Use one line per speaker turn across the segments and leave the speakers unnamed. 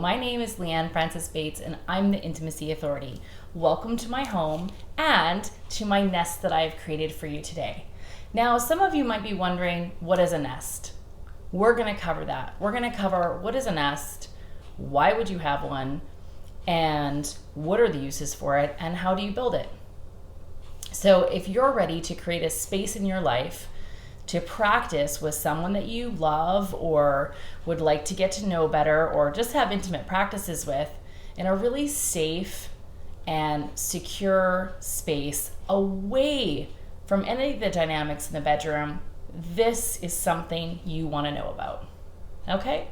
my name is Leanne Francis Bates and I'm the Intimacy Authority. Welcome to my home and to my nest that I've created for you today. Now, some of you might be wondering, what is a nest? We're going to cover that. We're going to cover what is a nest, why would you have one, and what are the uses for it, and how do you build it? So if you're ready to create a space in your life to practice with someone that you love or would like to get to know better or just have intimate practices with in a really safe and secure space away from any of the dynamics in the bedroom, this is something you want to know about. Okay?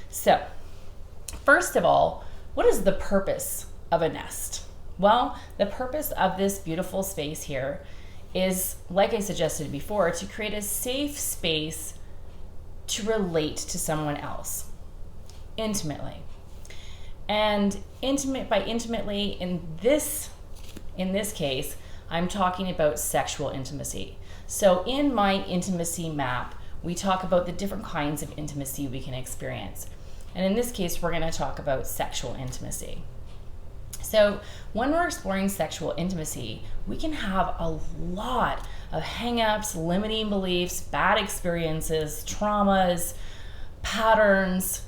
So, first of all, what is the purpose of a nest? Well, the purpose of this beautiful space here is, like I suggested before, to create a safe space to relate to someone else intimately. And intimately in this case, I'm talking about sexual intimacy. So in my intimacy map, we talk about the different kinds of intimacy we can experience. And in this case, we're going to talk about sexual intimacy. So when we're exploring sexual intimacy, we can have a lot of hang-ups, limiting beliefs, bad experiences, traumas, patterns,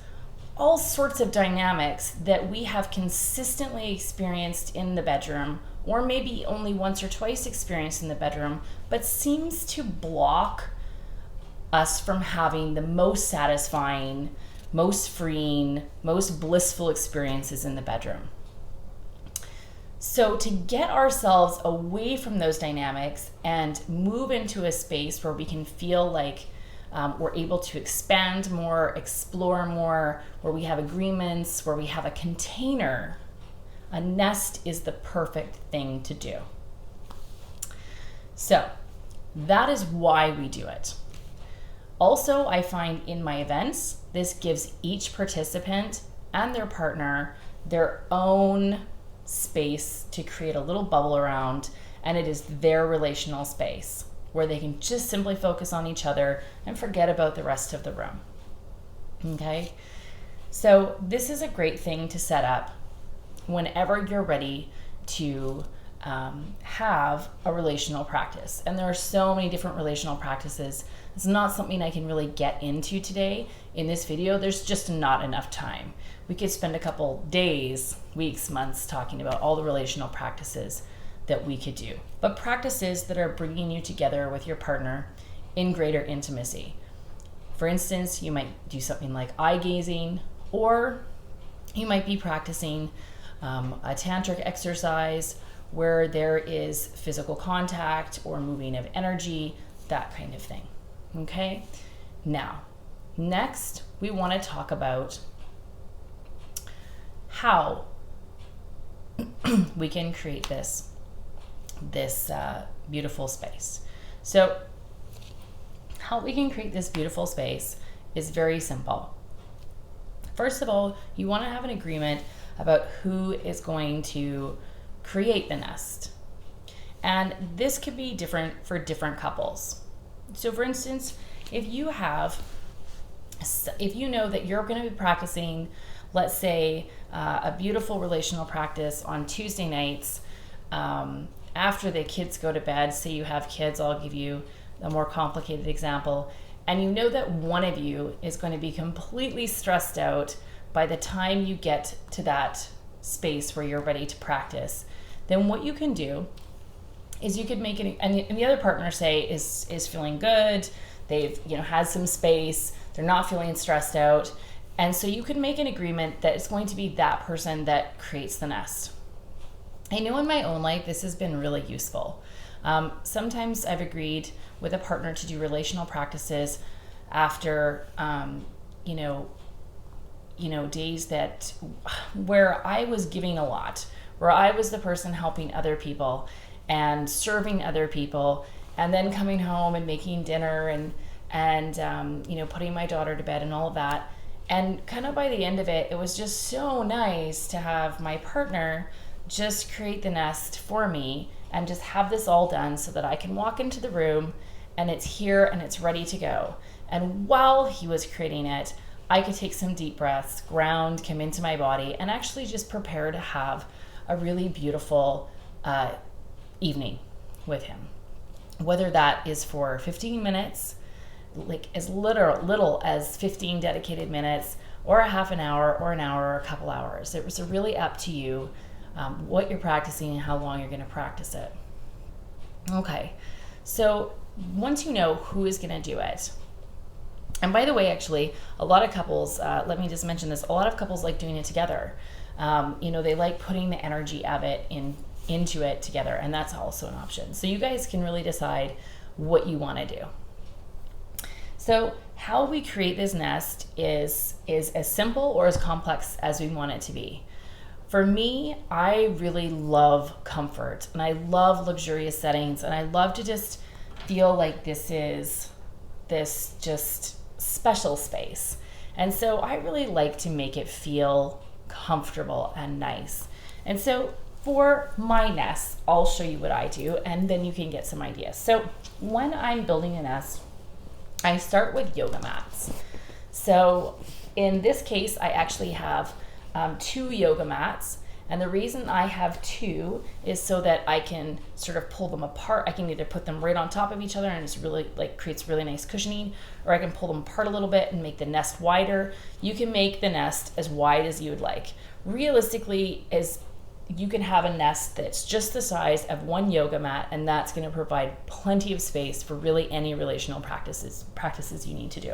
all sorts of dynamics that we have consistently experienced in the bedroom, or maybe only once or twice experienced in the bedroom, but seems to block us from having the most satisfying, most freeing, most blissful experiences in the bedroom. So to get ourselves away from those dynamics and move into a space where we can feel like we're able to expand more, explore more, where we have agreements, where we have a container, a nest is the perfect thing to do. So that is why we do it. Also, I find in my events, this gives each participant and their partner their own space to create a little bubble around, and it is their relational space where they can just simply focus on each other and forget about the rest of the room. Okay? So this is a great thing to set up whenever you're ready to have a relational practice. And there are so many different relational practices. It's not something I can really get into today in this video. There's just not enough time. We could spend a couple days, weeks, months talking about all the relational practices that we could do. But practices that are bringing you together with your partner in greater intimacy. For instance, you might do something like eye gazing, or you might be practicing a tantric exercise where there is physical contact or moving of energy, that kind of thing. Okay? Now, next we want to talk about how we can create this beautiful space. So how we can create this beautiful space is very simple. First of all, you want to have an agreement about who is going to create the nest. And this could be different for different couples. So for instance, if you know that you're going to be practicing, let's say, a beautiful relational practice on Tuesday nights after the kids go to bed, say you have kids, I'll give you a more complicated example, and you know that one of you is going to be completely stressed out by the time you get to that space where you're ready to practice, then what you can do is you could make it, and the other partner, say, is feeling good, they've had some space, they're not feeling stressed out, and so you could make an agreement that it's going to be that person that creates the nest. I know in my own life this has been really useful. Sometimes I've agreed with a partner to do relational practices after days where I was giving a lot, where I was the person helping other people and serving other people, and then coming home and making dinner and putting my daughter to bed and all of that. And kind of by the end of it, it was just so nice to have my partner just create the nest for me and just have this all done so that I can walk into the room and it's here and it's ready to go. And while he was creating it, I could take some deep breaths, ground, come into my body, and actually just prepare to have a really beautiful evening with him. Whether that is for 15 minutes, like as little as 15 dedicated minutes, or a half an hour, or an hour, or a couple hours. It was really up to you what you're practicing and how long you're going to practice it. Okay, so once you know who is going to do it, and by the way, actually, a lot of couples, let me just mention this, a lot of couples like doing it together. They like putting the energy of it into it together, and that's also an option. So you guys can really decide what you want to do. So how we create this nest is as simple or as complex as we want it to be. For me, I really love comfort, and I love luxurious settings, and I love to just feel like this is this just special space. And so I really like to make it feel comfortable and nice. And so for my nest, I'll show you what I do, and then you can get some ideas. So when I'm building a nest, I start with yoga mats. So in this case, I actually have 2 yoga mats. And the reason I have 2 is so that I can sort of pull them apart. I can either put them right on top of each other and it's really creates really nice cushioning, or I can pull them apart a little bit and make the nest wider. You can make the nest as wide as you would like. Realistically, you can have a nest that's just the size of 1 yoga mat, and that's going to provide plenty of space for really any relational practices you need to do.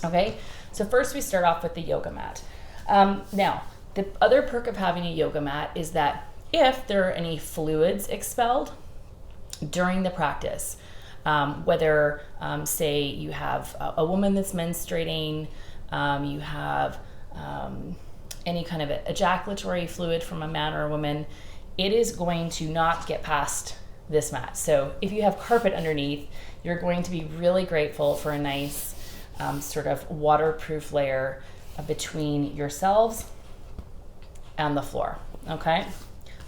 Okay, so first we start off with the yoga mat. Now, the other perk of having a yoga mat is that if there are any fluids expelled during the practice, whether say you have a woman that's menstruating, you have any kind of ejaculatory fluid from a man or a woman, it is going to not get past this mat. So if you have carpet underneath, you're going to be really grateful for a nice sort of waterproof layer between yourselves and the floor. Okay,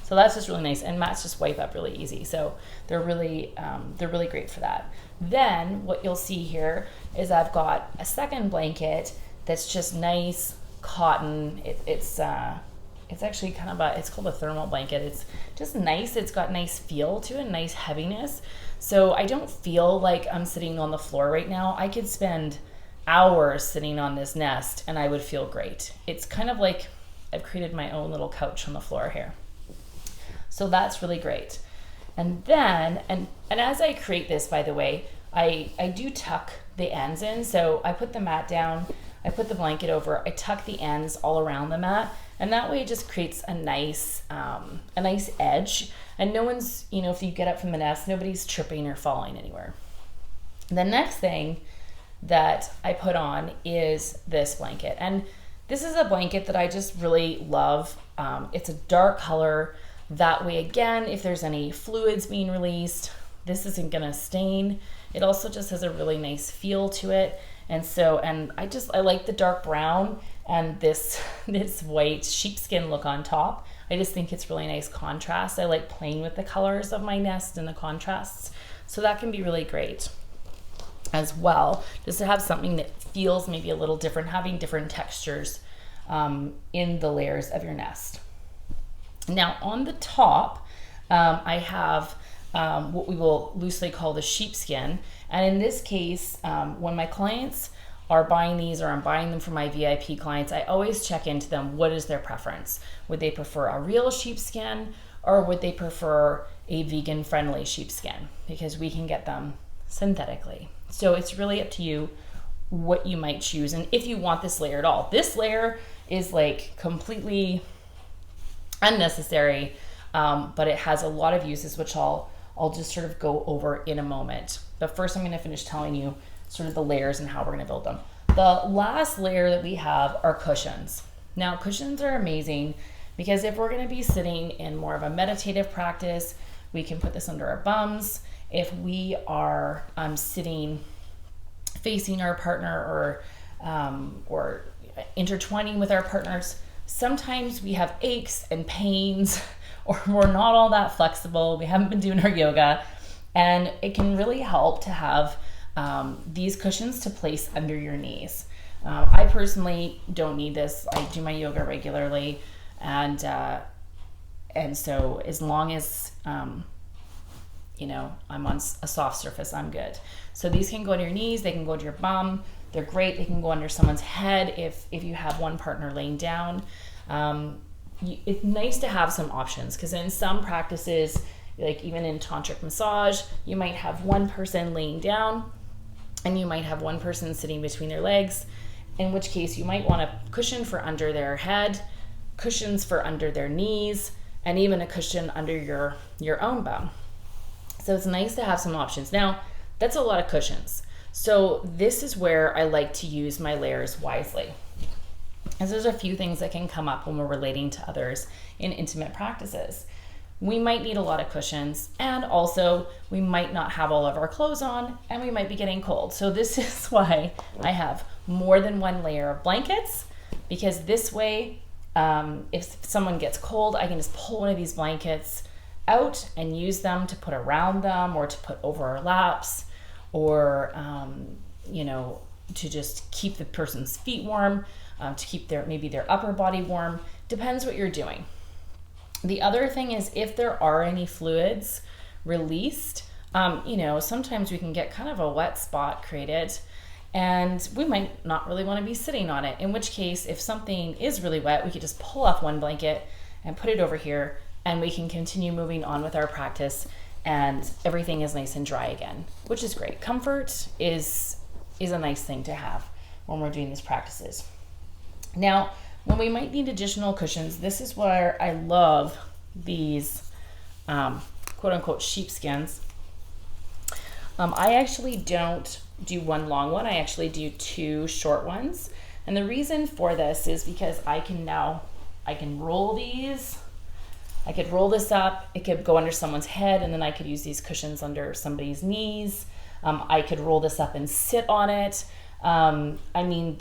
so that's just really nice, and mats just wipe up really easy, so they're really great for that. Then what you'll see here is I've got a second blanket that's just nice cotton. It's actually kind of it's called a thermal blanket. It's just nice. It's got nice feel to it, nice heaviness. So I don't feel like I'm sitting on the floor right now. I could spend hours sitting on this nest and I would feel great. It's kind of like I've created my own little couch on the floor here. So that's really great. And then, and as I create this, by the way, I do tuck the ends in. So I put the mat down, I put the blanket over, I tuck the ends all around the mat, and that way it just creates a nice edge. And no one's, if you get up from the nest, nobody's tripping or falling anywhere. The next thing that I put on is this blanket. And this is a blanket that I just really love. It's a dark color. That way, again, if there's any fluids being released, this isn't gonna stain. It also just has a really nice feel to it. And I like the dark brown and this white sheepskin look on top. I just think it's really nice contrast. I like playing with the colors of my nest and the contrasts. So that can be really great as well, just to have something that feels maybe a little different, having different textures in the layers of your nest. Now on the top, I have what we will loosely call the sheepskin. And in this case, when my clients are buying these, or I'm buying them for my VIP clients, I always check into them. What is their preference? Would they prefer a real sheepskin, or would they prefer a vegan friendly sheepskin? Because we can get them synthetically. So it's really up to you what you might choose, and if you want this layer at all. This layer is like completely unnecessary, but it has a lot of uses, which I'll just sort of go over in a moment. But first I'm going to finish telling you sort of the layers and how we're going to build them. The last layer that we have are cushions. Now cushions are amazing because if we're going to be sitting in more of a meditative practice, we can put this under our bums. If we are sitting facing our partner, or intertwining with our partners, sometimes we have aches and pains, or we're not all that flexible, we haven't been doing our yoga, and it can really help to have these cushions to place under your knees. I personally don't need this. I do my yoga regularly, and so as long as you know, I'm on a soft surface, I'm good. So these can go to your knees, they can go to your bum. They're great. They can go under someone's head if you have one partner laying down. It's nice to have some options, because in some practices, like even in tantric massage, you might have one person laying down and you might have one person sitting between their legs, in which case you might want a cushion for under their head, cushions for under their knees, and even a cushion under your own bum. So it's nice to have some options. Now, that's a lot of cushions. So this is where I like to use my layers wisely. As there's a few things that can come up when we're relating to others in intimate practices. We might need a lot of cushions, and also we might not have all of our clothes on, and we might be getting cold. So this is why I have more than one layer of blankets, because this way, if someone gets cold, I can just pull one of these blankets out and use them to put around them, or to put over our laps, or you know, to just keep the person's feet warm, to keep maybe their upper body warm. Depends what you're doing. The other thing is, if there are any fluids released, you know, sometimes we can get kind of a wet spot created, and we might not really want to be sitting on it. In which case, if something is really wet, we could just pull off one blanket and put it over here, and we can continue moving on with our practice, and everything is nice and dry again, which is great. Comfort is a nice thing to have when we're doing these practices. Now, when we might need additional cushions, this is where I love these quote unquote sheepskins. I actually don't do one long one. I actually do two short ones. And the reason for this is because I can roll these. I could roll this up, it could go under someone's head, and then I could use these cushions under somebody's knees. I could roll this up and sit on it. I mean,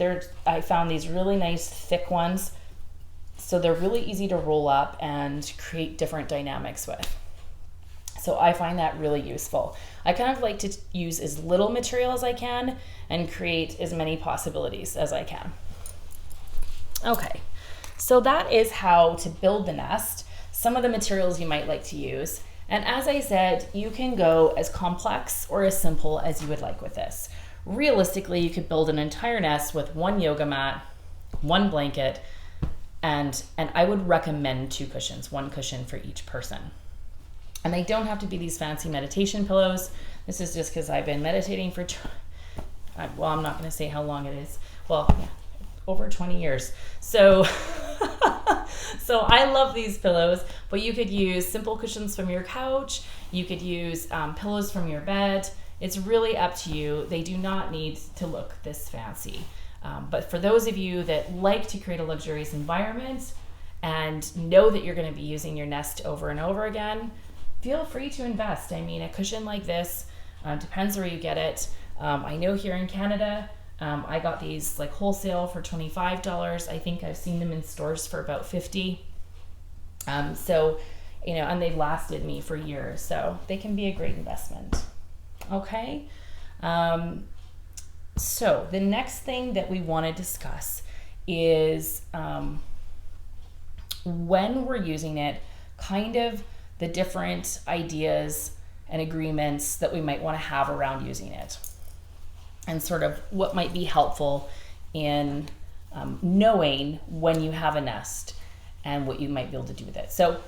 I found these really nice thick ones, so they're really easy to roll up and create different dynamics with. So I find that really useful. I kind of like to use as little material as I can and create as many possibilities as I can. Okay, so that is how to build the nest. Some of the materials you might like to use. And as I said, you can go as complex or as simple as you would like with this. Realistically, you could build an entire nest with one yoga mat, one blanket, and I would recommend two cushions, one cushion for each person. And they don't have to be these fancy meditation pillows. This is just because I've been meditating for, well, I'm not going to say how long it is. Well, yeah, over 20 years. So so I love these pillows, but you could use simple cushions from your couch. You could use pillows from your bed. It's really up to you. They do not need to look this fancy. But for those of you that like to create a luxurious environment and know that you're going to be using your nest over and over again, feel free to invest. I mean, a cushion like this, depends where you get it. I know here in Canada, I got these like wholesale for $25. I think I've seen them in stores for about $50. So, you know, and they've lasted me for years, so they can be a great investment. Okay. So the next thing that we want to discuss is when we're using it, kind of the different ideas and agreements that we might want to have around using it, and sort of what might be helpful in knowing when you have a nest and what you might be able to do with it. So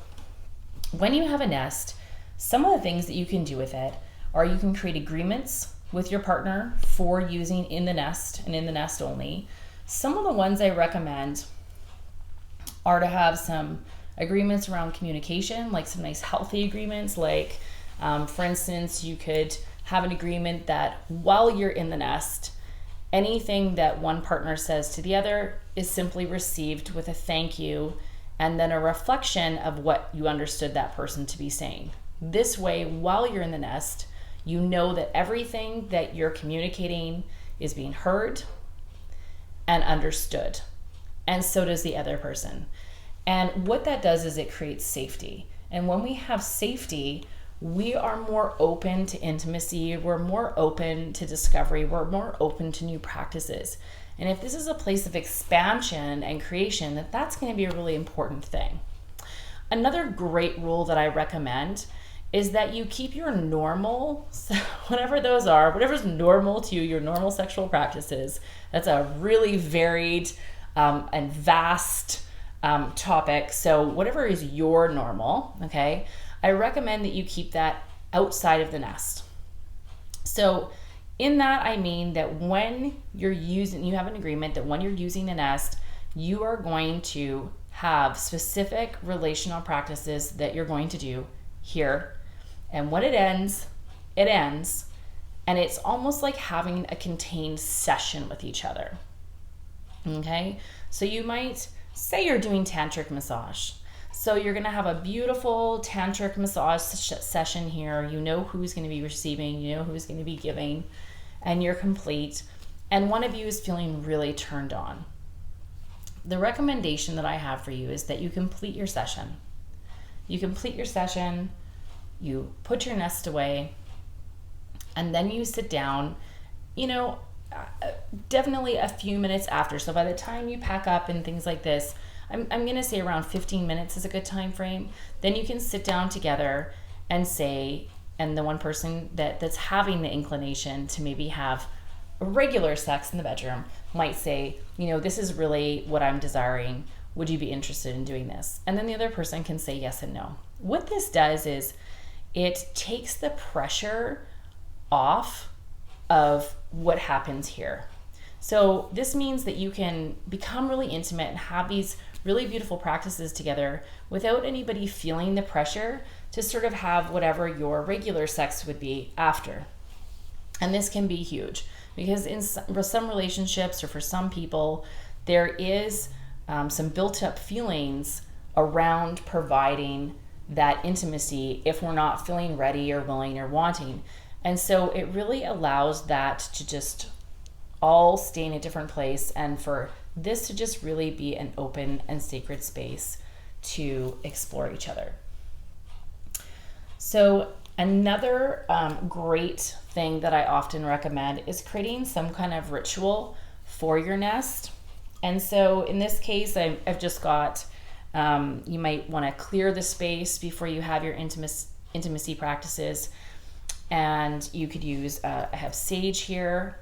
when you have a nest, some of the things that you can do with it are you can create agreements with your partner for using in the nest and in the nest only. Some of the ones I recommend are to have some agreements around communication, like some nice healthy agreements, like for instance, you could have an agreement that while you're in the nest, anything that one partner says to the other is simply received with a thank you and then a reflection of what you understood that person to be saying. This way, while you're in the nest, you know that everything that you're communicating is being heard and understood, and so does the other person. And what that does is it creates safety. And when we have safety, we are more open to intimacy, we're more open to discovery, we're more open to new practices. And if this is a place of expansion and creation, that's going to be a really important thing. Another great rule that I recommend is that you keep your normal, whatever those are, whatever's normal to you, your normal sexual practices. That's a really varied and vast topic. So whatever is your normal, okay, I recommend that you keep that outside of the nest. So in that, I mean that when you're using, you have an agreement that when you're using the nest, you are going to have specific relational practices that you're going to do here. And when it ends, and it's almost like having a contained session with each other. Okay? So you might say you're doing tantric massage. So you're going to have a beautiful tantric massage session here. You know who's going to be receiving, you know who's going to be giving, and you're complete. And one of you is feeling really turned on. The recommendation that I have for you is that you complete your session. You complete your session, you put your nest away, and then you sit down, definitely a few minutes after. So by the time you pack up and things like this, I'm going to say around 15 minutes is a good time frame. Then you can sit down together and say, and the one person that's having the inclination to maybe have regular sex in the bedroom might say, this is really what I'm desiring. Would you be interested in doing this? And then the other person can say yes and no. What this does is it takes the pressure off of what happens here. So this means that you can become really intimate and have these really beautiful practices together without anybody feeling the pressure to sort of have whatever your regular sex would be after. And this can be huge because in some relationships or for some people, there is some built up feelings around providing that intimacy if we're not feeling ready or willing or wanting. And so it really allows that to just all stay in a different place and for this to just really be an open and sacred space to explore each other. So another great thing that I often recommend is creating some kind of ritual for your nest. And so in this case, I've just got, you might want to clear the space before you have your intimacy practices. And you could use, I have sage here,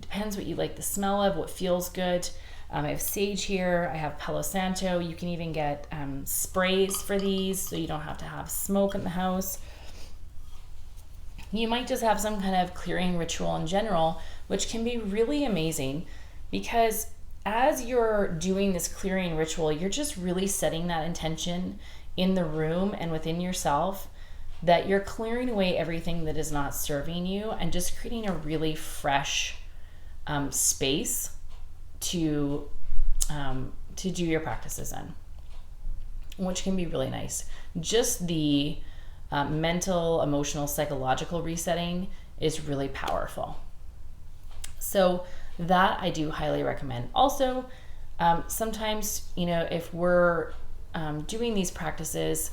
depends what you like the smell of, what feels good. I have sage here, I have Palo Santo. You can even get sprays for these so you don't have to have smoke in the house. You might just have some kind of clearing ritual in general, which can be really amazing because as you're doing this clearing ritual, you're just really setting that intention in the room and within yourself that you're clearing away everything that is not serving you and just creating a really fresh space to do your practices in, which can be really nice. Just the mental, emotional, psychological resetting is really powerful. So that I do highly recommend. Also, sometimes, if we're doing these practices,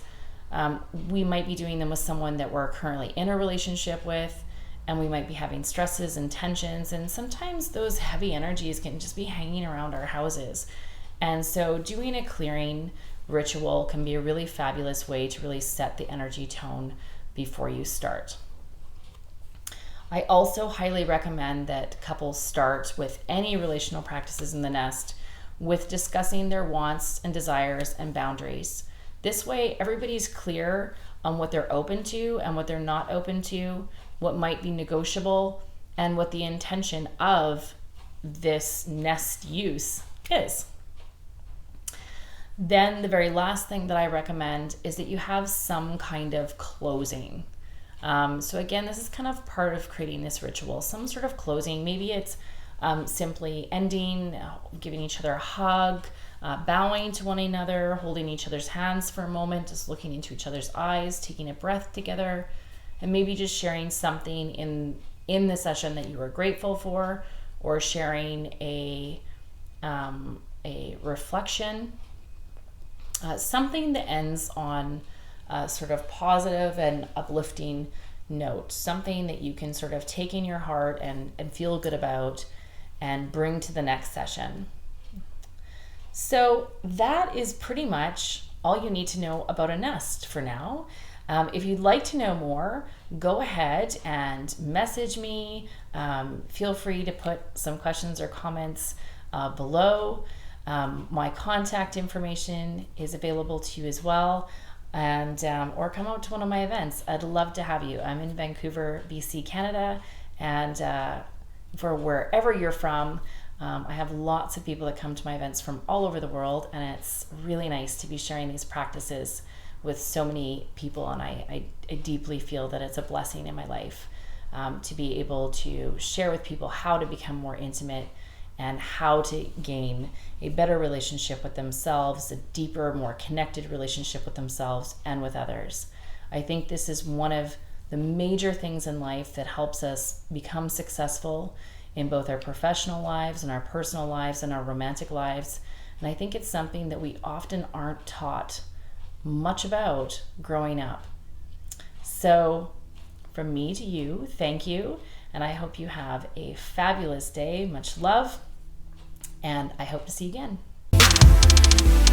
we might be doing them with someone that we're currently in a relationship with, and we might be having stresses and tensions, and sometimes those heavy energies can just be hanging around our houses. And so doing a clearing ritual can be a really fabulous way to really set the energy tone before you start. I also highly recommend that couples start with any relational practices in the nest with discussing their wants and desires and boundaries. This way, everybody's clear on what they're open to and what they're not open to, what might be negotiable, and what the intention of this nest use is. Then the very last thing that I recommend is that you have some kind of closing. So again, this is kind of part of creating this ritual, some sort of closing. Maybe it's simply ending, giving each other a hug, bowing to one another, holding each other's hands for a moment, just looking into each other's eyes, taking a breath together, and maybe just sharing something in the session that you were grateful for, or sharing a reflection, something that ends on a sort of positive and uplifting note, something that you can sort of take in your heart and feel good about, and bring to the next session. So that is pretty much all you need to know about a nest for now. If you'd like to know more, go ahead and message me. Feel free to put some questions or comments below. My contact information is available to you as well, and or come out to one of my events. I'd love to have you. I'm in Vancouver, BC, Canada, and for wherever you're from, I have lots of people that come to my events from all over the world, and it's really nice to be sharing these practices with so many people, and I deeply feel that it's a blessing in my life to be able to share with people how to become more intimate and how to gain a better relationship with themselves, a deeper, more connected relationship with themselves and with others. I think this is one of the major things in life that helps us become successful in both our professional lives and our personal lives and our romantic lives. And I think it's something that we often aren't taught much about growing up. So from me to you, thank you. And I hope you have a fabulous day. Much love. And I hope to see you again.